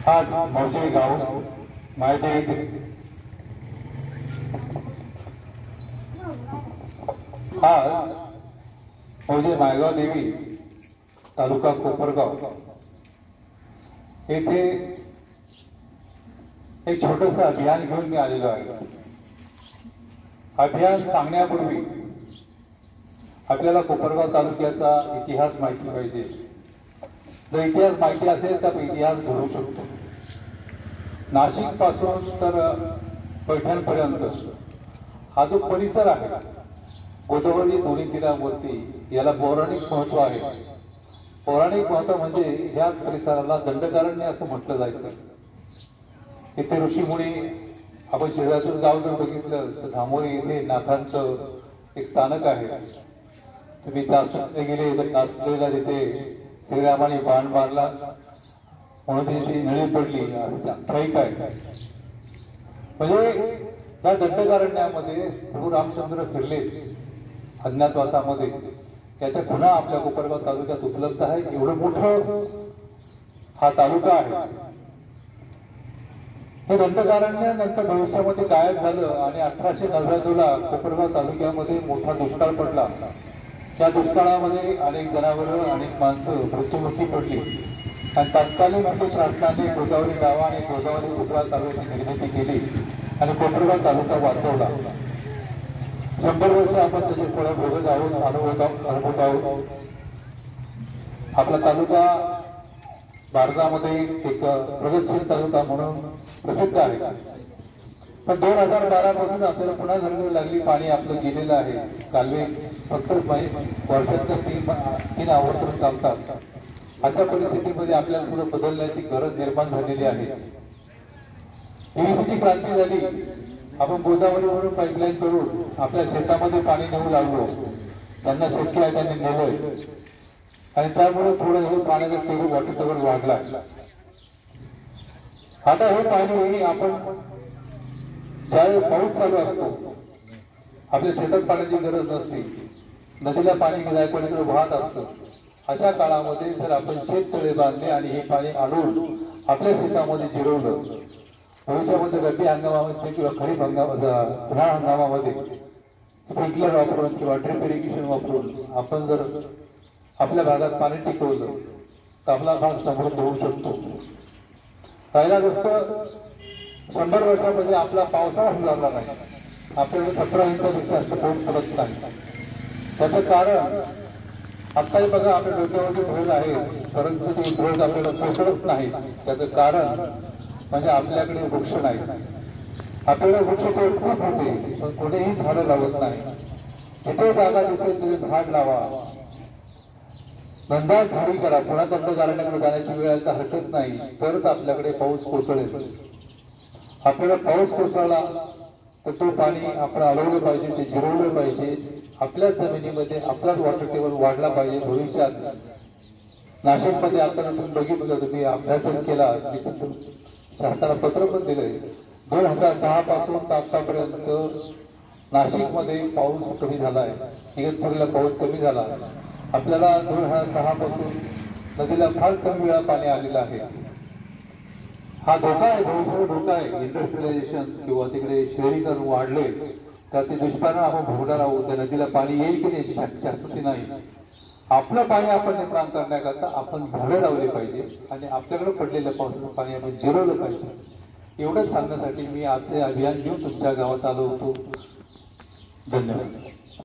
आज मौजे गाव माहिती आज मौजे मायगाव देवी तालुका कोपरगाव येथे एक छोटंसं अभियान घेऊन मी आलेलो आहे। अभियान सांगण्यापूर्वी आपल्याला कोपरगाव तालुक्याचा इतिहास माहिती पाहिजे। जर इतिहास माहिती असेल तर इतिहास घडू शकतो। नाशिक पासून तर पैठणपर्यंत हा जो परिसर आहे गोदावरी दोन्ही तीरावरती याला पौराणिक महत्व आहे। पौराणिक महत्व म्हणजे या परिसराला दंडकारण्य असं म्हटलं जायचं। इथे ऋषीमुनी आपण शेजारचं गाव जर बघितलं तर धामोरी येथे नाथांचं एक स्थानक आहे। तुम्ही नाशिकला गेले तर नाशिकला तिथे श्रीरामाने बाण मारला म्हणून ती नळी पडली आख्यायिका आहे। म्हणजे या दंडकारण्यामध्ये प्रभू रामचंद्र फिरले अज्ञातवासामध्ये त्याच्या पुन्हा आपल्या कोपरगाव तालुक्यात उपलब्ध आहे। एवढं मोठं हा तालुका आहे। हे दंडकारण्य नंतर भविष्यामध्ये गायब झालं आणि 1899 ला कोपरगाव तालुक्यामध्ये मोठा दुष्काळ पडला। त्या दुष्काळामध्ये अनेक जनावरं अनेक माणसं मृत्युमुखी पडली आणि तत्कालीन शासनाने गोदावरी गावा आणि गोदावरी कोपरगाव तालुक्याची निर्मिती केली आणि कोपरगाव तालुका वाचवला। 100 वर्ष आपण त्याचे फळ भोगत आहोत, अनुभवत आहोत। आपला तालुका भारतामध्ये एक प्रगतशील तालुका म्हणून प्रसिद्ध आहे। पण 2012 पासून आपल्याला पुन्हा गरज लागली। पाणी आपलं गेलेलं आहे। कालवे फक्त वर्षातल्या 3 आवर्तून चालतात। अशा परिस्थितीमध्ये आपल्याला थोडं बदलण्याची गरज निर्माण झालेली आहे। पीव्हीसीची क्रांती झाली। आपण गोदावरीवरून पाईपलाईन करून आपल्या शेतामध्ये पाणी नेऊ लागलो। त्यांना शक्य आहे त्यांनी नेलंय आणि त्यामुळे थोडं हे पाण्याचा तेवढं वॉटर वाढला। आता हे पाणी आपण ज्यावेळेस पाऊस चालू असतो आपल्या शेतात पाण्याची गरज नसते, नदीला पाणी जायकडे वाहत असतं। अशा काळामध्ये जर आपण शेततळे बांधले आणि हे पाणी आणून आपल्या शेतामध्ये जिरवलं भविष्यामध्ये रब्बी हंगामामध्ये किंवा खरीप उन्हाळा हंगामामध्ये स्प्रिंकलर वापरून किंवा ड्रिप इरिगेशन वापरून आपण जर आपल्या भागात पाणी टिकवलं तर आपला भाग समृद्ध होऊ शकतो। पहिला गोष्ट 100 वर्षामध्ये आपला पावसाळा सुधारला नाही। आपल्याकडे 17 इंचापेक्षा जास्त पाऊस पडत नाही। त्याचं कारण आत्ताही बघा आपल्या डोक्यावरचे ढोल आहे परंतु ते ढोल आपल्याला पोचडत नाही। त्याचं कारण म्हणजे आपल्याकडे वृक्ष नाही। आपल्याकडे वृक्ष तोड खूप होते पण कोणीही झाडं लावत नाही। जिथे जागा तिथे तुम्ही झाड लावा, बंधार झाडी करा। पुन्हा दंडकारण्याकडे जाण्याची वेळ आता हरकत नाही तरच आपल्याकडे पाऊस कोसळेल। आपल्याला पाऊस कोसळला तर तो पाणी आपण अडवलं पाहिजे, ते जिरवलं पाहिजे। आपल्या जमिनीमध्ये आपलाच वॉटर टेबल वाढला पाहिजे। भविष्यात नाशिकमध्ये आपण बघितलं तुम्ही अभ्यास केला शासनाला पत्र पण दिलंय 2006 पासून आतापर्यंत नाशिकमध्ये पाऊस कमी झाला आहे। इगतपुरीला पाऊस कमी झाला। आपल्याला 2006 पासून नदीला फार कमी वेळा पाणी आलेलं आहे। हा धोका आहे, भविष्याचा धोका आहे। इंडस्ट्रियलायझेशन किंवा तिकडे शहरीकरण वाढले त्याचे दुष्परिणाम आपण भोगणार आहोत। त्या नदीला पाणी येईल की याची शाश्वती नाही। आपलं पाणी आपण निर्माण करण्याकरता आपण झाडं लावली पाहिजे आणि आपल्याकडे पडलेल्या पावसाचं पाणी आपण जिरवलं पाहिजे। एवढंच सांगण्यासाठी मी आजचे अभियान घेऊन तुमच्या गावात आलो होतो। धन्यवाद।